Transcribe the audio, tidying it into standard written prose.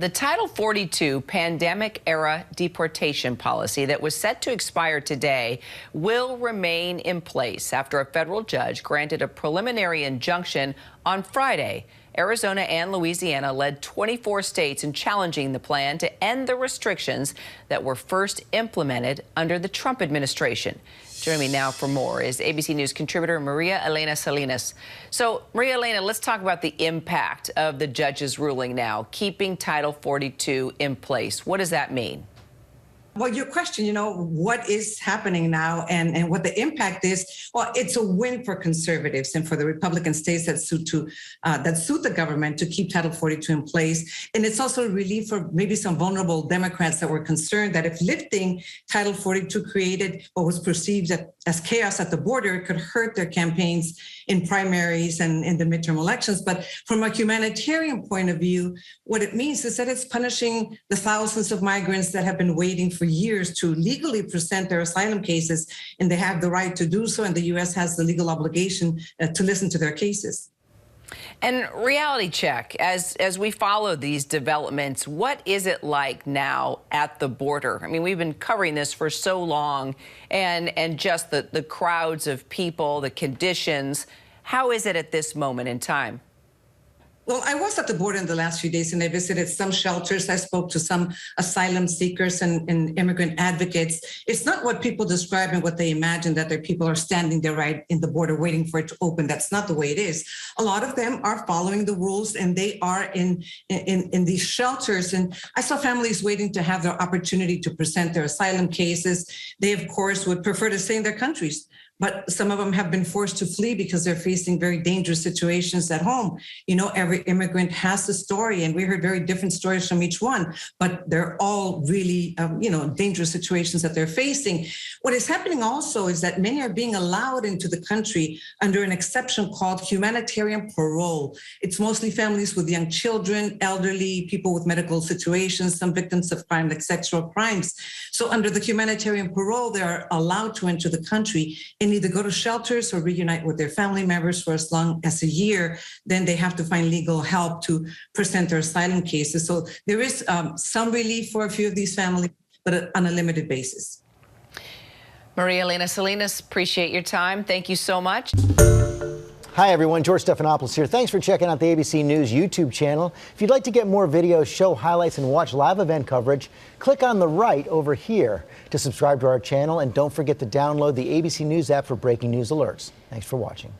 the Title 42 pandemic-era deportation policy that was set to expire today will remain in place after a federal judge granted a preliminary injunction on Friday. Arizona and Louisiana led 24 states in challenging the plan to end the restrictions that were first implemented under the Trump administration. Joining me now for more is ABC News contributor Maria Elena Salinas. So, Maria Elena, let's talk about the impact of the judge's ruling now, keeping Title 42 in place. What does that mean? Well, your question, what is happening now and what the impact is, well, it's a win for conservatives and for the Republican states that suit the government to keep Title 42 in place. And it's also a relief for maybe some vulnerable Democrats that were concerned that if lifting Title 42 created what was perceived as chaos at the border, it could hurt their campaigns in primaries and in the midterm elections. But from a humanitarian point of view, what it means is that it's punishing the thousands of migrants that have been waiting for years to legally present their asylum cases, and they have the right to do so, and the U.S. has the legal obligation to listen to their cases. And reality check, as we follow these developments, what is it like now at the border? I mean, we've been covering this for so long, and just the crowds of people, the conditions. How is it at this moment in time? Well, I was at the border in the last few days, and I visited some shelters. I spoke to some asylum seekers and immigrant advocates. It's not what people describe and what they imagine, that their people are standing there right in the border waiting for it to open. That's not the way it is. A lot of them are following the rules, and they are in these shelters. And I saw families waiting to have their opportunity to present their asylum cases. They, of course, would prefer to stay in their countries. But some of them have been forced to flee because they're facing very dangerous situations at home. Every immigrant has a story, and we heard very different stories from each one, but they're all really, dangerous situations that they're facing. What is happening also is that many are being allowed into the country under an exception called humanitarian parole. It's mostly families with young children, elderly, people with medical situations, some victims of crime like sexual crimes. So under the humanitarian parole, they are allowed to enter the country and either go to shelters or reunite with their family members for as long as a year. Then they have to find legal help to present their asylum cases. So there is some relief for a few of these families, but on a limited basis. Maria Elena Salinas, appreciate your time. Thank you so much. Hi, everyone. George Stephanopoulos here. Thanks for checking out the ABC News YouTube channel. If you'd like to get more videos, show highlights, and watch live event coverage, click on the right over here to subscribe to our channel. And don't forget to download the ABC News app for breaking news alerts. Thanks for watching.